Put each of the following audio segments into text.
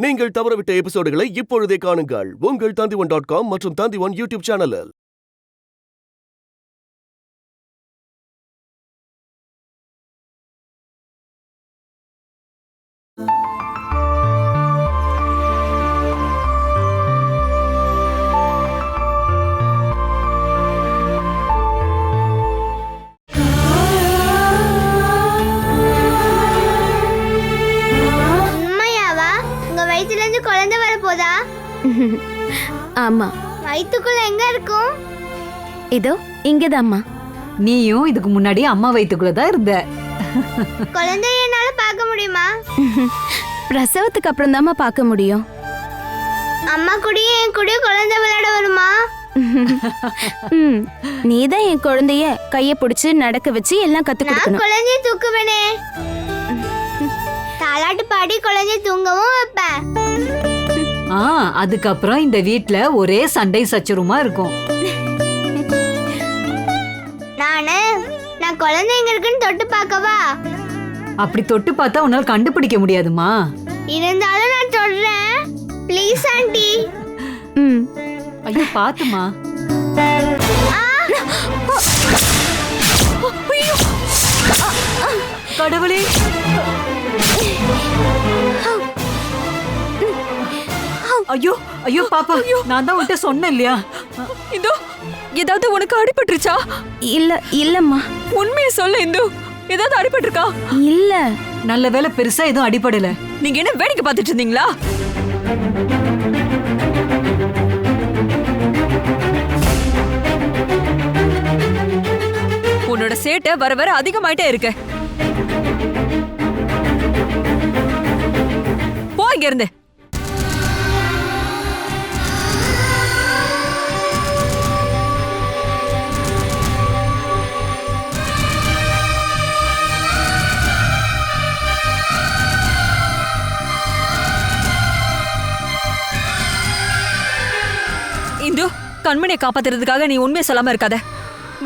நீங்கள் தவறவிட்ட எபிசோடுகளை இப்பொழுதே காணுங்கள் உங்கள் Tandivan.com மற்றும் Tandivan யூடியூப் சேனலில். குழந்தை வரப்போதா? ஆமா. வயித்துக்குள்ள எங்க இருக்கும்? இதோ இங்கதாம்மா. நீயும் இதுக்கு முன்னாடி அம்மா வயித்துக்குள்ளதான் இருந்த. குழந்தைய என்னால பார்க்க முடியுமா? பிரசவத்துக்கு அப்புறம் தாம்மா பார்க்க முடியும். அம்மா கூடயும் என் கூட குழந்தை விளையாட வருமா? நீதான் என் குழந்தைய கைய பிடிச்சு நடக்க வச்சு எல்லாம் கத்து கொடுக்கணும். நான் குழந்தைய தூக்குவேனே. தாலாட்டு பாடி குழந்தைய தூங்கவும் வைப்பேன். அதுக்கப்புறம் இந்த வீட்ல ஒரே சண்டை சச்சரவுமா இருக்கும். நான் குழந்தை எங்க இருக்குன்னு தொட்டு பார்க்கவா? அப்படி தொட்டு பார்த்தா உன்னால கண்டுபிடிக்க முடியாதுமா. இருந்தாலும் நான் சொல்றேன். Please aunty. ஐயோ பாத்துமா. கடவுளே. ஐயோ ஐயோ பாப்பா, நான் தான் உன்கிட்ட சொன்னேன் இல்லையா? இந்து, ஏதாவது உனக்கு அடிபட்டுருச்சா? இல்லம்மா. உண்மையை சொல்ல இந்து, ஏதாவது அடிபட்டிருக்கா? இல்ல. நல்ல வேளை பெருசா எதுவும் அடிபடல. நீங்க என்ன வேடிக்கை பார்த்துட்டு இருந்தீங்களா? உன்னோட சேட்டை வர வர அதிகமாயிட்டே இருக்கு. போ இங்க இருந்து. இந்து, கண்மணியை காப்பாத்துறதுக்காக நீ உண்மையை சொல்லாம இருக்காத.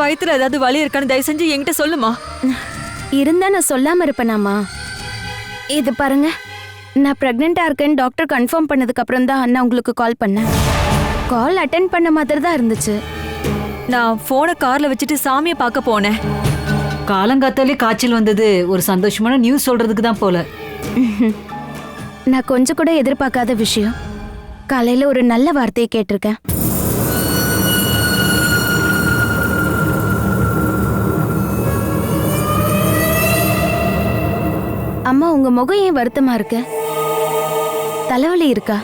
வயித்துல ஏதாவது வலி இருக்கான்னு தயவு செஞ்சு என்கிட்ட சொல்லுமா. இருந்தா நான் சொல்லாம இருப்பேனாமா? இது பாருங்க, நான் பிரெக்னெண்டா இருக்கேன்னு டாக்டர் கன்ஃபார்ம் பண்ணதுக்கு அப்புறம் தான் நான் உங்களுக்கு கால் பண்ணேன். கால் அட்டென்ட் பண்ண மாதிரி தான் இருந்துச்சு. நான் போனை கார்ல வச்சுட்டு சாமியை பார்க்க போனேன். காலங்காத்தாலே காய்ச்சல் வந்தது ஒரு சந்தோஷமான நியூஸ் சொல்றதுக்கு தான் போல. நான் கொஞ்சம் கூட எதிர்பார்க்காத விஷயம். காலையில ஒரு நல்ல வார்த்தையை கேட்டிருக்கேன். அம்மா, உங்க முகம் ஏன் வருத்தமா இருக்கு? தலைவலி இருக்கா?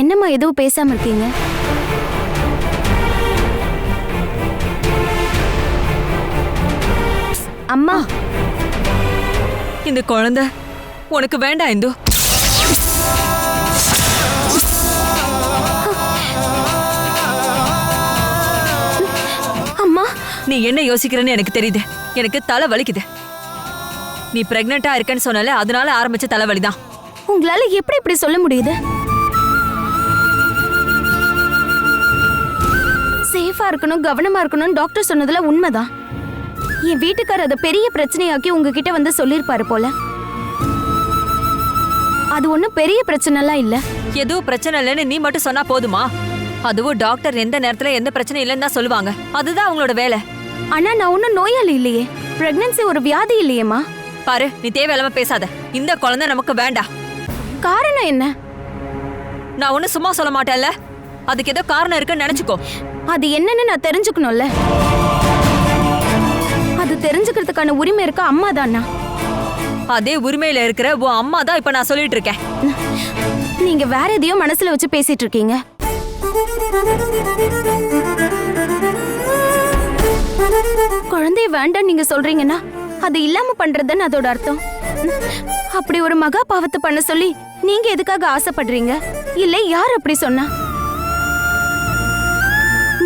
என்னம்மா எதுவும் பேசாம இருக்கீங்க? அம்மா, இந்த குழந்தை உனக்கு வேண்டாம் இந்து. அம்மா, நீ என்ன யோசிக்கிறன்னு எனக்கு தெரியுது. எனக்கு தலை வலிக்குது. நீ பிரெக்னெண்டா இருக்கன்னு சொன்னால அதனால ஆரம்பிச்ச தலைவலிதான். உங்களால எப்படி இப்படி சொல்ல முடியுது? சேஃபா இருக்கணும், கவனமா இருக்கணும் டாக்டர் சொன்னதுல உண்மைதான். என் வீட்டுக்காரர் அதை பெரிய பிரச்சனையாக்கி உங்ககிட்ட வந்து சொல்லிருப்பாரு போல. அது ஒண்ணும் பெரிய பிரச்சனைலாம் இல்ல. எதுவும் பிரச்சனை இல்லைன்னு நீ மட்டும் சொன்னா போதுமா? அதுவும் டாக்டர் எந்த நேரத்துல எந்த பிரச்சனை இல்லைன்னு தான் சொல்லுவாங்க. அதுதான் அவங்களோட வேலை. ஆனா நான் ஒன்னும் நோயாளி இல்லையே. பிரெக்னன்சி ஒரு வியாதி இல்லையேமா. பாரு, நீ தேவையில்லாம பேசாத. இந்த குழந்தை நமக்கு வேண்டாம். காரணம் என்ன? நான் ஒன்னும் சும்மா சொல்ல மாட்டேன்ல. அதுக்கு ஏதோ காரணம் இருக்குன்னு நினைச்சுக்கோ. அது என்னன்னு நான் தெரிஞ்சுக்கணும்ல. அது தெரிஞ்சுக்கிறதுக்கான உரிமை இருக்க அம்மா தானா? அதே உரிமையில இருக்கிற உன் அம்மா தான் இப்ப நான் சொல்லிட்டு இருக்கேன். நீங்க வேற எதையோ மனசுல வச்சு பேசிட்டு இருக்கீங்க. குழந்தைய வேண்டாம் நீங்க சொல்றீங்கன்னா அது இல்லாம பண்றதுன்னு அதோட அர்த்தம். அப்படி ஒரு மகா பாவத்தை பண்ண சொல்லி நீங்க எதுக்காக ஆசைப்படுறீங்க? இல்ல யார் அப்படி சொன்னா?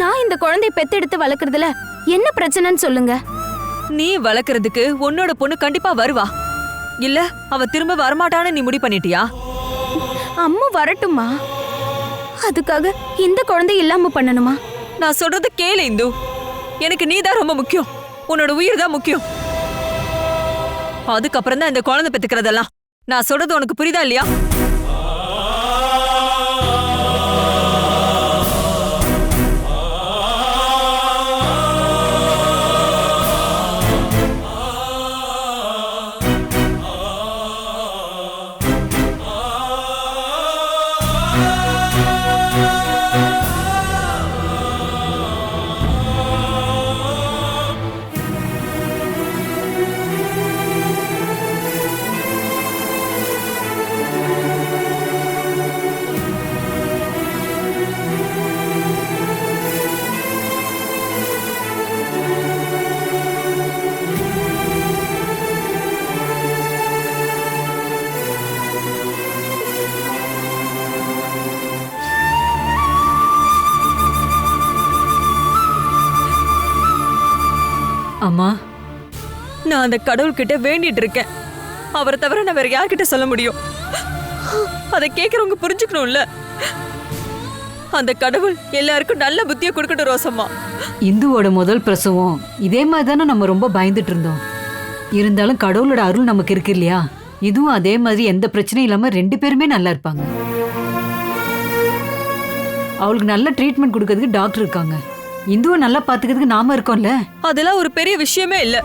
நான் இந்த குழந்தைய பெத்தெடுத்து வளர்க்கறதுல என்ன பிரச்சனைன்னு சொல்லுங்க. நீ வளர்க்கறதுக்கு உன்னோட பொண்ணு கண்டிப்பா வருவா. இல்ல அவ திரும்ப வரமாட்டான்னு நீ முடிவு பண்ணிட்டியா? அம்மா வரட்டுமா? அதுக்காக இந்த குழந்தை இல்லாம பண்ணணுமா? நான் சொல்றது கேளு இந்து. எனக்கு நீ தான் ரொம்ப முக்கியம். உன்னோட உயிர் தான் முக்கியம். அதுக்கப்புறம் தான் இந்த குழந்தை பெத்துக்கிறதெல்லாம். நான் சொல்றது உனக்கு புரியுதா இல்லையா? அம்மா, நான் அந்த கடவுள்கிட்ட வேண்டிட்டு இருக்கேன். அவரை தவிர நான் வேற யார்கிட்ட சொல்ல முடியும்? அதை கேட்கறவங்க புரிஞ்சுக்கணும்ல. அந்த கடவுள் எல்லாருக்கும் நல்ல புத்தியை கொடுக்கட்டும் ரோசம்மா. இந்துவோட முதல் பிரசவம் இதே மாதிரி தானே நம்ம ரொம்ப பயந்துட்டு இருந்தோம். இருந்தாலும் கடவுளோட அருள் நமக்கு இருக்கு இல்லையா? இதுவும் அதே மாதிரி எந்த பிரச்சனையும் இல்லாம 2 பேருமே நல்லா இருப்பாங்க. அவளுக்கு நல்ல ட்ரீட்மெண்ட் கொடுக்கறதுக்கு டாக்டர் இருக்காங்க. இந்துவை நல்லா பாத்துக்கிறதுக்கு நாம இருக்கோம்ல. அதெல்லாம் ஒரு பெரிய விஷயமே இல்ல.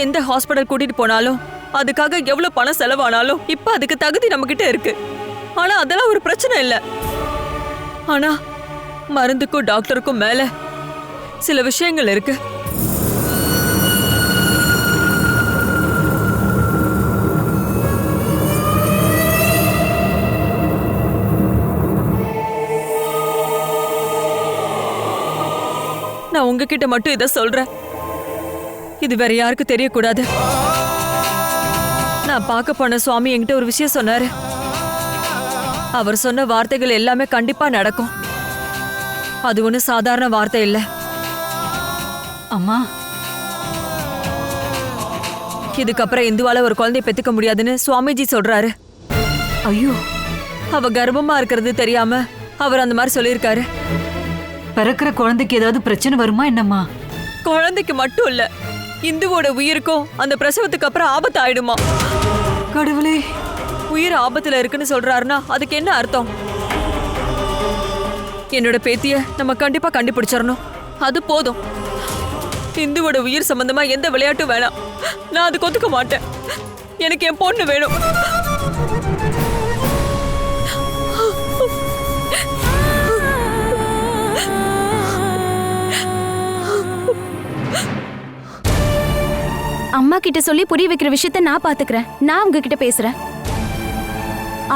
எந்த ஹாஸ்பிடல் கூட்டிட்டு போனாலும் அதுக்காக எவ்வளவு பணம் செலவானாலும் இப்ப அதுக்கு தகுதி நம்ம கிட்ட இருக்கு. ஆனா அதெல்லாம் ஒரு பிரச்சனை இல்ல. ஆனா மருந்துக்கும் டாக்டருக்கும் மேல சில விஷயங்கள் இருக்கு. நான் உங்ககிட்ட மட்டும் இத சொல்றேன். இது வேற யாருக்கும் தெரியக்கூடாது. நான் பார்க்க போன சுவாமி என்கிட்ட ஒரு விஷயம் சொன்னாரு. அவர் சொன்ன வார்த்தைகள் எல்லாமே கண்டிப்பா நடக்கும். அது ஒண்ணு சாதாரண வார்த்தை இல்ல. அம்மா, இதுக்கப்புறம் இந்துவால ஒரு குழந்தைய பெத்துக்க முடியாதுன்னு சுவாமிஜி சொல்றாரு. ஐயோ, அவ கர்ப்பமா இருக்கிறது தெரியாம அவர் அந்த மாதிரி சொல்லியிருக்காரு. பிறக்கிற குழந்தைக்கு ஏதாவது பிரச்சனை வருமா என்னம்மா? குழந்தைக்கு மட்டும் இல்ல, இந்துவோட உயிருக்கும் அந்த பிரசவத்துக்கு அப்புறம் ஆபத்து ஆயிடுமா. கடவுளே, உயிர் ஆபத்துல இருக்குன்னு சொல்றாருன்னா அதுக்கு என்ன அர்த்தம்? என்னோட பேத்திய நம்ம கண்டிப்பா கண்டுபிடிச்சிடணும். அது போதும். இந்துவோட உயிர் சம்பந்தமா எந்த விளையாட்டும் வேணாம். நான் அதுக்கு ஒத்துக்க மாட்டேன். எனக்கு என் பொண்ணு வேணும். அம்மா கிட்ட சொல்லி புரிய வைக்கிற விஷயத்த நான் பாத்துக்கிறேன். நான் உங்ககிட்ட பேசுறேன்.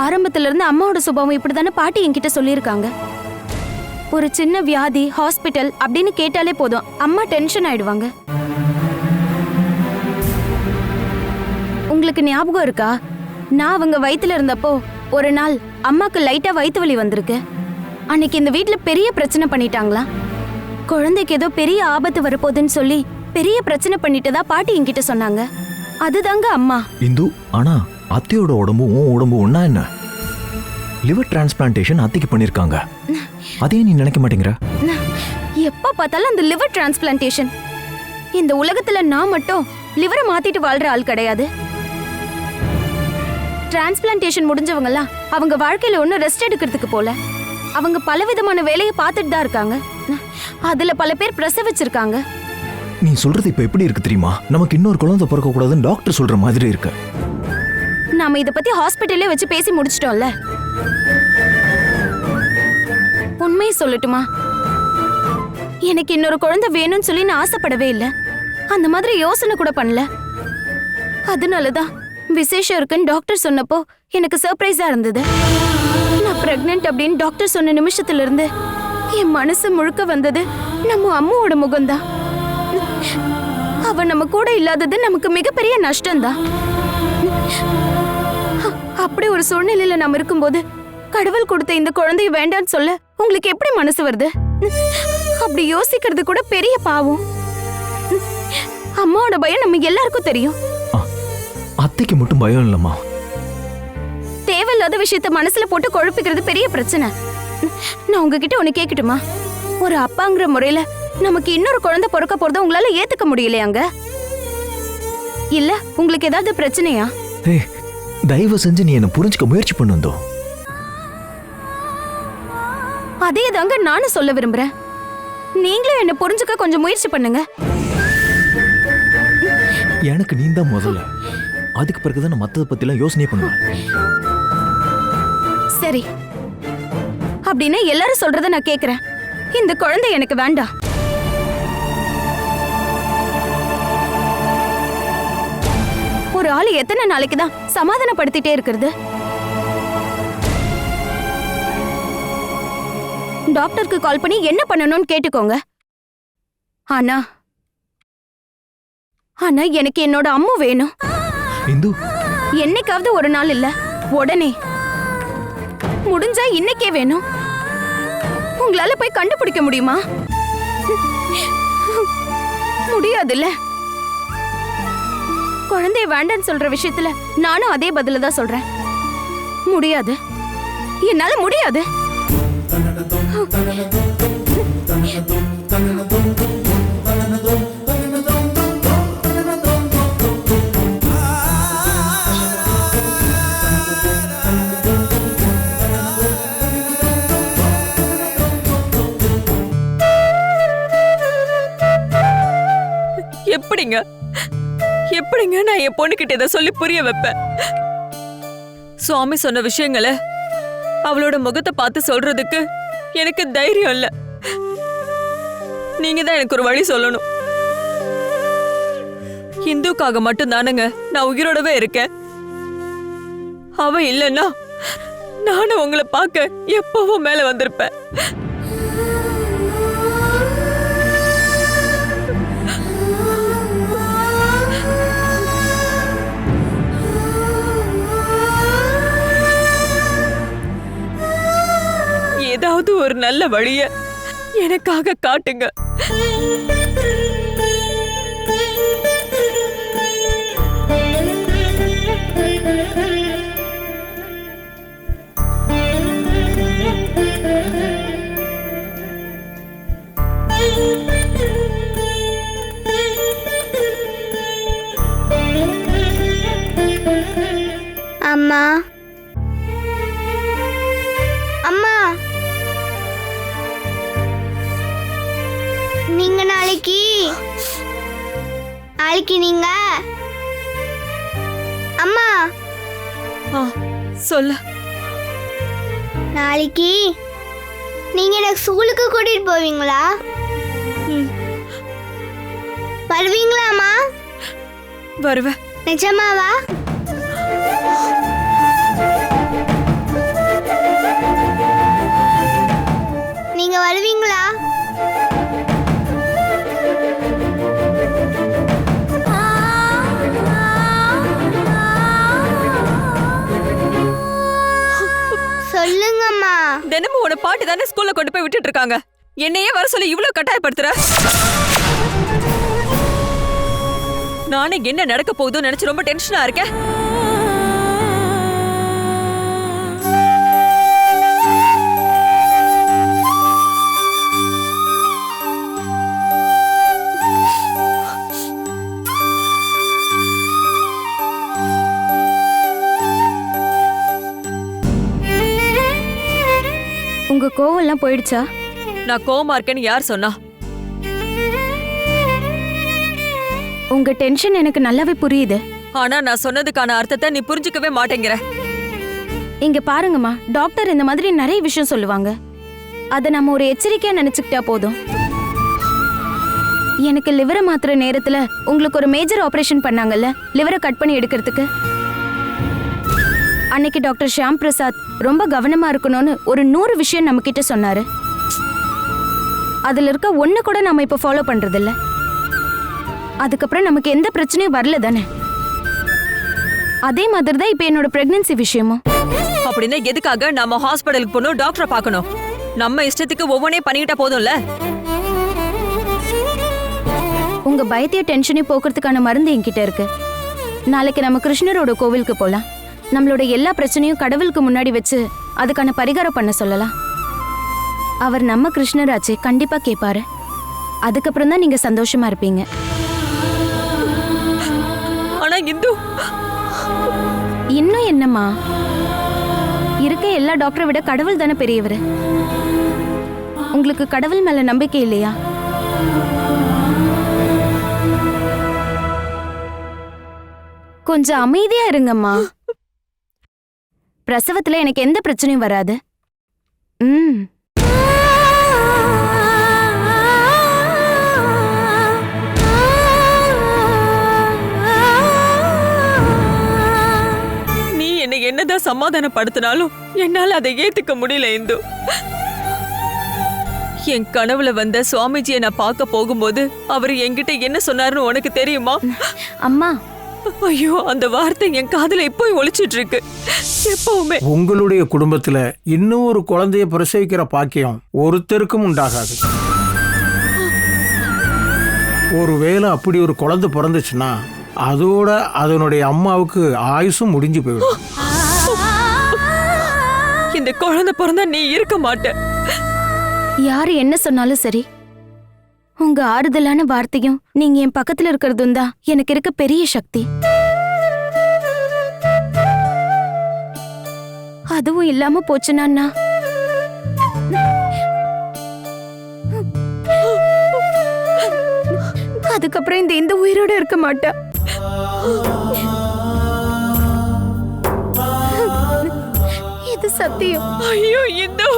ஆரம்பத்துல இருந்து அம்மாவோட சுபாவம் இப்படிதானே பாட்டி என்கிட்ட சொல்லியிருக்காங்க. ஒரு சின்ன வியாதி, ஹாஸ்பிட்டல் அப்படின்னு கேட்டாலே போதும் அம்மா டென்ஷன் ஆயிடுவாங்க. உங்களுக்கு ஞாபகம் இருக்கா? நான் அவங்க வயித்துல இருந்தப்போ ஒரு நாள் அம்மாக்கு லைட்டா வயித்து வலி வந்திருக்கு. அன்னைக்கு இந்த வீட்ல பெரிய பிரச்சனை பண்ணிட்டாங்களா? குழந்தைக்கு ஏதோ பெரிய ஆபத்து வரப்போகுதுன்னு சொல்லி பெரிய பிரச்சனை பண்ணிட்டதா பாட்டி என்கிட்ட சொன்னாங்க. அதுதாங்க அம்மா. இந்து, ஆனா அத்தையோட உடம்பும் உடம்பு ஒண்ணா என்ன? லிவர் டிரான்ஸ்பிளான்டேஷன் அத்தைக்கு பண்ணிருக்காங்க. அதே நீ நினைக்க மாட்டேங்கிற? எப்ப பார்த்தாலும் அந்த லிவர் டிரான்ஸ்பிளான்டேஷன். இந்த உலகத்துல நான் மட்டும் லிவரை மாத்திட்டு வாழ்ற ஆள் கிடையாது. டிரான்ஸ்பிளான்டேஷன் முடிஞ்சவங்கலாம் அவங்க வாழ்க்கையில ஒன்னும் ரெஸ்ட் எடுக்கிறதுக்கு போல. அவங்க பலவிதமான வேலையை பார்த்துட்டு தான் இருக்காங்க. அதுல பல பேர் பிரசவிச்சிருக்காங்க. நீ சொல்றது இப்ப எப்படி இருக்கு தெரியுமா? நமக்கு இன்னொரு குழந்தை பிறக்க கூடாதுன்னு டாக்டர் சொல்ற மாதிரி இருக்கு. நாம இத பத்தி ஹாஸ்பிட்டல்லே வச்சு பேசி முடிச்சிட்டோம்ல. உண்மையை சொல்லட்டுமா? எனக்கு இன்னொரு குழந்தை வேணும்னு சொல்லி நான் ஆசைப்படவே இல்லை. அந்த மாதிரி யோசனை கூட பண்ணல. அதனாலதான் விசேஷம் இருக்குன்னு டாக்டர் சொன்னப்போ எனக்கு சர்ப்ரைஸா இருந்தது. நான் பிரெக்னன்ட் அப்படின்னு டாக்டர் சொன்ன நிமிஷத்துல இருந்து என் மனசு முழுக்க வந்தது நம்ம அம்மாவோட முகம்தான். அவ நம்ம கூட இல்லாதது நமக்கு மிகப்பெரிய நஷ்டம்தான். அப்படி ஒரு சூழ்நிலையில நம்ம இருக்கும்போது கடவுள் கொடுத்த இந்த குழந்தைய வேண்டான்னு சொல்ல உங்களுக்கு எப்படி மனசு வருது? அப்படி யோசிக்கிறது கூட பெரிய பாவம். அம்மாவோட பயம் நம்ம எல்லாருக்கும் தெரியும். அத்தைக்கு மட்டும் பயம் இல்லம்மா. தேவையில்லாத விஷயத்த மனசுல போட்டு குழப்பிக்கிறது பெரிய பிரச்சனை. நான் உங்ககிட்ட ஒண்ணு கேட்கட்டுமா? ஒரு அப்பாங்கிற முறையில நமக்கு இன்னொரு குழந்தை பிறக்க போறத உங்களால ஏத்துக்க முடியலையாங்க? இல்ல உங்களுக்கு ஏதாவது பிரச்சனையா? ஏய், தயவு செஞ்சு நீ என்ன புரிஞ்சுக்க முயற்சி பண்ணுந்தோ. அதே தாங்க நானும் சொல்ல விரும்புறேன். நீங்களும் என்ன புரிஞ்சுக்க கொஞ்சம் முயற்சி பண்ணுங்க. எனக்கு நீ தான் முதல்ல, அதுக்கு பிறகுதான் நான் மத்தத பத்திலாம் யோசனை பண்ணுவேன். சரி, அப்படின்னு எல்லாரும் சொல்றத நான் கேக்குறேன். இந்த குழந்தை எனக்கு வேண்டாம். ஒரு ஆளு எத்தனை நாளைக்கு தான் சமாதானப்படுத்திட்டே இருக்கிறது? டாக்டருக்கு கால் பண்ணி என்ன பண்ணணும்னு கேட்டுக்கோங்க. ஆனா ஆனா எனக்கு என்னோட அம்மு வேணும். இந்து, என்னைக்காவது ஒரு நாள் இல்ல, உடனே. முடிஞ்சா இன்னைக்கே வேணும். உங்களால போய் கண்டுபிடிக்க முடியுமா? முடியாதுல்ல. குழந்தைய வேண்டான்னு சொல்ற விஷயத்துல நானும் அதே பதில தான் சொல்றேன். முடியாது, என்னால முடியாது. எப்படிங்க எப்படிங்க நான் என் பொண்ணுகிட்ட இதை சொல்லி புரிய வைப்பேன்? சுவாமி சொன்ன விஷயங்களை அவளோட முகத்தை பார்த்து சொல்றதுக்கு எனக்கு தைரியம் இல்ல. நீங்க தான் எனக்கு ஒரு வழி சொல்லணும். இந்துக்காக மட்டும் தானுங்க நான் உயிரோடவே இருக்கேன். அவ இல்லைன்னா நானும் உங்களை பார்க்க எப்பவும் மேல வந்திருப்பேன். ஏதாவது ஒரு நல்ல வழிய எனக்காக காட்டுங்க. அம்மா, அம்மா, நீங்க நாளைக்கு நீங்க அம்மா சொல்ல நாளைக்கு நீங்க எனக்கு ஸ்கூலுக்கு கூட்டிட்டு போவீங்களா? வருவீங்களாம்மா? வருவேன். நிஜமாவா? நீங்க வருவீங்களா? சொல்லுங்கம்மா. தினமும் உன பாட்டி தானே ஸ்கூல்ல கொண்டு போய் விட்டுட்டு இருக்காங்க. என்னையே வர சொல்லி இவ்வளவு கட்டாயப்படுத்துற? நானே என்ன நடக்க போகுதுன்னு நினைச்சு ரொம்ப டென்ஷனா இருக்கேன். உங்க கோவம்லாம் போயிடுச்சா? நான் கோவமா இருக்கேன்னு யார் சொன்னா? உங்க டென்ஷன் எனக்கு நல்லாவே புரியுது. ஆனா நான் சொன்னதுக்கான அர்த்தத்தை நீ புரிஞ்சுக்கவே மாட்டேங்கிற. இங்க பாருங்கம்மா, டாக்டர் இந்த மாதிரி நிறைய விஷயம் சொல்லுவாங்க. அதை நம்ம ஒரு எச்சரிக்கையா நினைச்சுக்கிட்டா போதும். எனக்கு லிவரை மாத்துற நேரத்துல உங்களுக்கு ஒரு மேஜர் ஆபரேஷன் பண்ணாங்கல்ல, லிவரை கட் பண்ணி எடுக்கிறதுக்கு. அன்னைக்கு டாக்டர் ஷியாம் பிரசாத் ரொம்ப கவனமா இருக்கணும்னு ஒரு 100 விஷயம் நம்ம கிட்ட சொன்னாரு. அதுல இருக்க ஒண்ணு கூட நம்ம இப்ப ஃபாலோ பண்றது இல்ல. அதுக்கப்புறம் நமக்கு எந்த பிரச்சனையும் வரல தானே. அதே மாதிரி தான் இப்ப என்னோட பிரெக்னன்சி விஷயமும். அப்படின்னா எதுக்காக நம்ம ஹாஸ்பிடலுக்கு போகணும், டாக்டரை பார்க்கணும்? நம்ம இஷ்டத்துக்கு ஒவ்வொன்னே பண்ணிக்கிட்டா போதும்ல. உங்க பயத்தைய டென்ஷனையும் போக்குறதுக்கான மருந்து என்கிட்ட இருக்கு. நாளைக்கு நம்ம கிருஷ்ணரோட கோவிலுக்கு போலாம். நம்மளோட எல்லா பிரச்சனையும் கடவுளுக்கு முன்னாடி வச்சு அதுக்கான பரிகாரம் பண்ண சொல்லலாம். அவர் நம்ம கிருஷ்ணராச்சே, கண்டிப்பா கேட்பாரு. அதுக்கப்புறம் தான் நீங்க சந்தோஷமா இருப்பீங்க. இந்து. இன்னும் என்னம்மா, இருக்க எல்லா டாக்டரை விட கடவுள் தானே பெரியவர். உங்களுக்கு கடவுள் மேல நம்பிக்கை இல்லையா? கொஞ்சம் அமைதியா இருங்கம்மா. பிரசவத்துல எனக்கு எந்த பிரச்சனையும் வராது. ம். நீ என்னை என்னதான் சமாதானப்படுத்தினாலும் என்னால அதை ஏத்துக்க முடியல இந்து. என் கனவுல வந்த சுவாமிஜியை நான் பார்க்க போகும்போது அவர் என்கிட்ட என்ன சொன்னாருன்னு உனக்கு தெரியுமா? அம்மா, ஐயோ, அந்த வார்த்தை என் காதுல இப்போ ஒலிச்சிட்டு இருக்கு எப்பவுமே. உங்களுடைய குடும்பத்துல இன்னும் ஒரு குழந்தைய பிரசவிக்கிற பாக்கியம் ஒருத்தருக்கும் உண்டாகாது. ஒருவேளை அப்படி ஒரு குழந்தை பிறந்துச்சுன்னா அதோட அதனுடைய அம்மாவுக்கு ஆயுசும் முடிஞ்சு போயிடும். இந்த குழந்தை பிறந்தா நீ இருக்க மாட்ட. யாரு என்ன சொன்னாலும் சரி, உங்க ஆறுதலான வார்த்தையும் நீங்க என் பக்கத்துல இருக்கிறதும் தான் எனக்கு இருக்க பெரிய சக்தி. அதுவும் இல்லாம போச்சுன்னா அதுக்கப்புறம் இந்த உயிரோட இருக்க மாட்டா. இது சத்தியம். ஐயோ இந்து,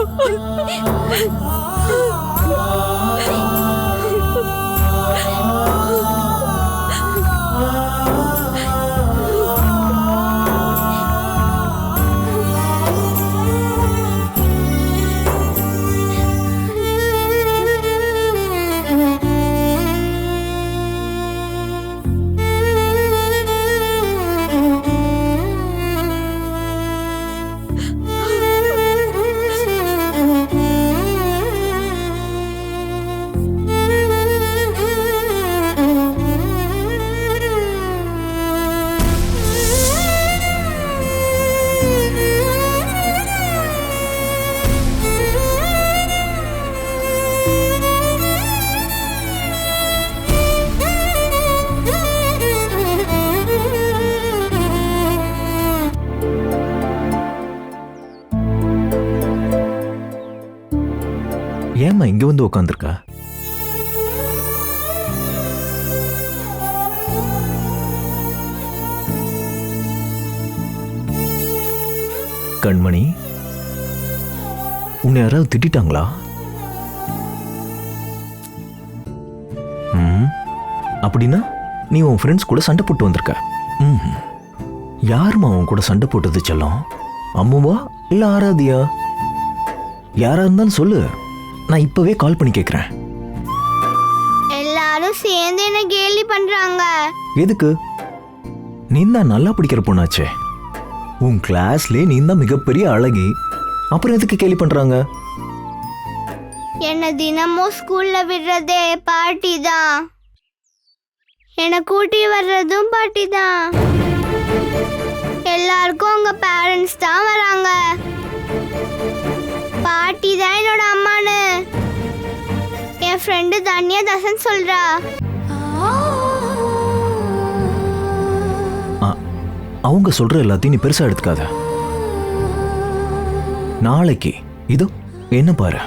ஏம்மா இங்க வந்து உட்காந்துருக்கா? கண்மணி, உன்னை யாராவது திட்டாங்களா? அப்படின்னா நீ உன் ஃப்ரெண்ட்ஸ் கூட சண்டை போட்டு வந்திருக்க. யாருமா உன் கூட சண்டை போட்டது செல்லம்? அம்முவா இல்ல ஆராதியா? யாரா இருந்தாலும் சொல்லு, நான் இப்பவே கால் பண்ணி கேட்கிறேன். எல்லாரும் சேர்ந்து என்ன கேலி பண்றாங்க. எதுக்கு? நீ தான் நல்லா படிக்கிற பொண்ணாச்சே. உன் கிளாஸ்ல நீ தான் மிகப்பெரிய அழகி. அப்புறம் எதுக்கு கேலி பண்றாங்க? என்ன தினமும் ஸ்கூல்ல விடுறதே பாட்டி தான். என்னை கூட்டி வர்றதும் பாட்டி தான். எல்லாருக்கும் உங்க பேரண்ட்ஸ் தான் வராங்க. பாட்டி தான் என்னோட அம்மானு என் ஃப்ரெண்டு தன்யா தசன் சொல்றா. அவங்க சொல்ற எல்லாத்தையும் நீ பெருசா எடுத்துக்காத. நாளைக்கு இதோ என்ன பாரு,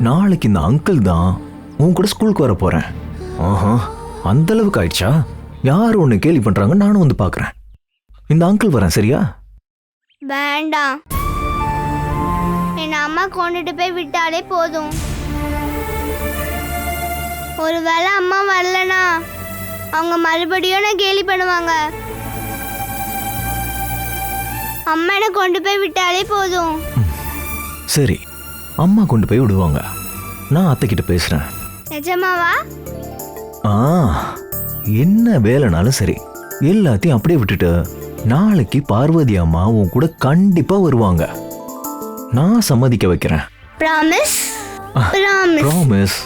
நாளைக்கு இந்த அங்கிள் தான் உன் கூட ஸ்கூலுக்கு வர போறேன். ஆஹா, அந்த அளவுக்கு ஆயிடுச்சா? யார் ஒன்று கேலி பண்றாங்க, நானும் வந்து பாக்குறேன். இந்த அங்கிள் வரேன், சரியா? வேண்டாம், என் அம்மா கொண்டுட்டு போய் விட்டாலே போதும். ஒருவேளை அம்மா வரலனா அவங்க மறுபடியும் நான் கேலி பண்ணுவாங்க. அம்மா என்னை கொண்டு போய் விட்டாலே போதும். சரி, அம்மா கொண்டு போய் விடுவாங்க. நான் அத்தைக்கிட்ட பேசுறேன். நிஜமாவா? என்ன வேலைனாலும் சரி, எல்லாத்தையும் அப்படியே விட்டுட்டு நாளைக்கு பார்வதி அம்மா உன் கூட கண்டிப்பா வருவாங்க. நான் சம்மதிக்க வைக்கிறேன். ப்ராமிஸ்? ப்ராமிஸ்.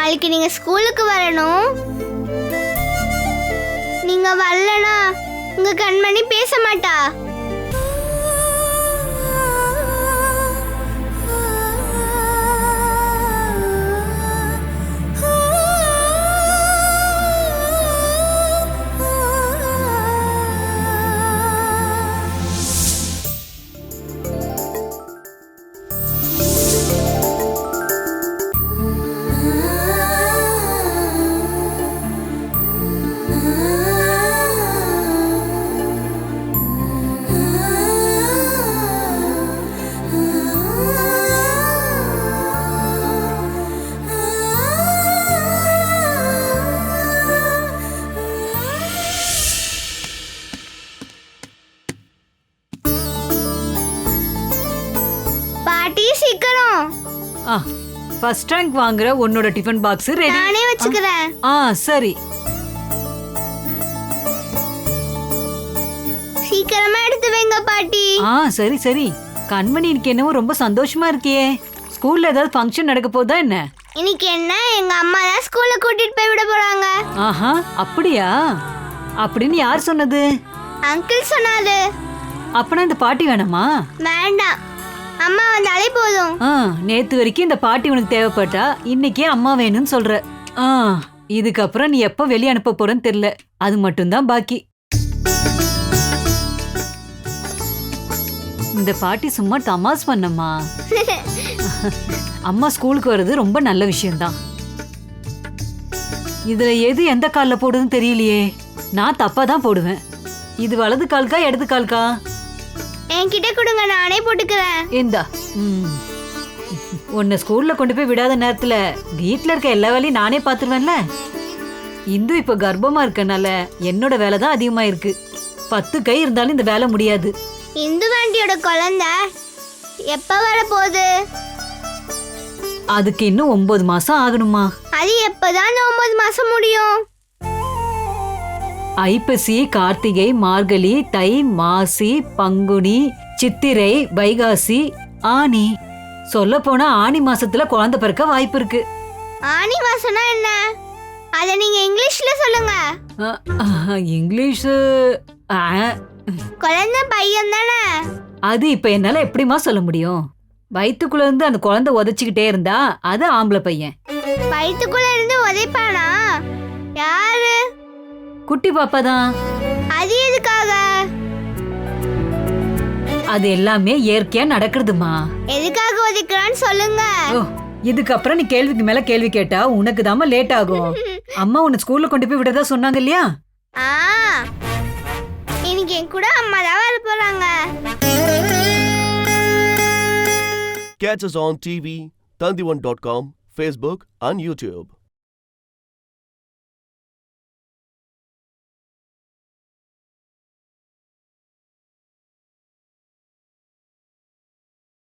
நாளைக்கு நீங்க ஸ்கூலுக்கு வரணும். நீங்க வரலனா உங்க கண்மணி பேச மாட்டா. பாட்டி சீக்கிரம். ஆ ஃபர்ஸ்ட் ரேங்க் வாங்குற உன்னோட டிஃபன் பாக்ஸ் ரெடி. நானே வச்சுக்கிறேன். ஆ சரி. சீக்கிரமா எடுத்து வைங்க பாட்டி. ஆ சரி சரி. கண்மணி இன்னைக்கு என்னவோ ரொம்ப சந்தோஷமா இருக்கியே. ஸ்கூல்ல ஏதாவது ஃபங்க்ஷன் நடக்க போதா என்ன? இன்னைக்கு என்ன, எங்க அம்மா தான் ஸ்கூல்ல கூட்டிட்டு போய் விட போறாங்க. ஆஹா அப்படியா? அப்படின்னு யார் சொன்னது? அங்கிள் சொன்னாரு. அப்பனா இந்த பாட்டி வேணாமா? வேண்டாம், அம்மா வந்தாலே போதும். ஆ நேத்து வரைக்கும் இந்த பாட்டி உனக்கு தேவைப்பட்டா இன்னைக்கே அம்மா வேணும்னு சொல்ற. ஆ இதுக்கப்புறம் நீ எப்ப வெளிய அனுப்ப போறன்னு தெரியல. அது மட்டும்தான் பாக்கி. இந்த பாட்டி சும்மா தமாஸ் பண்ணம்மா. அம்மா ஸ்கூலுக்கு வர்றது ரொம்ப நல்ல விஷயம்தான். இதுல எது எந்த கால்ல போடுதுன்னு தெரியலையே. நான் தப்பா தான் போடுவேன். இது வலது கால்கா இடது கால்கா? என்கிட்ட கொடுங்க, நானே போட்டுக்கிறேன். இந்தா. உன்னை ஸ்கூல்ல கொண்டு போய் விடாத நேரத்துல வீட்ல இருக்க எல்லா வேலையும் நானே பாத்துருவேன்ல. இந்து இப்ப கர்ப்பமா இருக்கனால என்னோட வேலை தான் அதிகமா இருக்கு. 10 கை இருந்தாலும் இந்த வேலை முடியாது. இந்து ஆண்டியோட குழந்தை எப்ப வர போகுது? அதுக்கு இன்னும் 9 மாசம் ஆகணுமா. அது எப்பதான் 9 மாசம் முடியும்? ஐப்பசி, கார்த்திகை, மார்கழி, தை, மாசி, பங்குனி, சித்திரை, வைகாசி, ஆனி. சொல்ல போனா ஆனி மாசத்துல குழந்தை பிறக்க வாய்ப்பு இருக்கு. ஆனி மாசம்னா என்ன? அத நீங்க இங்கிலீஷ்ல சொல்லுங்க. இங்கிலீஷ் குழந்தை பையன் தானே? அது இப்ப என்னால எப்படிமா சொல்ல முடியும்? வயித்துக்குள்ள இருந்து அந்த குழந்தை உதைச்சுக்கிட்டே இருந்தா அது ஆம்பளை பையன். வயித்துக்குள்ள இருந்து உதைப்பானா? யாரு? குட்டி பாப்பா தான். அது எதுக்காக? அது எல்லாமே இயற்கையா நடக்கிறதுமா. எதுக்காக உதைக்கிறான்னு சொல்லுங்க. ஓ இதுக்கப்புறம் நீ கேள்விக்கு மேல கேள்வி கேட்டா உனக்கு தாமா லேட் ஆகும். அம்மா உன்னை ஸ்கூல்ல கொண்டு போய் விடதா சொன்னாங்க இல்லையா? இன்னைக்கு என் கூட அம்மா தான் வர போறாங்க. Catch us on TV, Tandivan.com, Facebook and YouTube.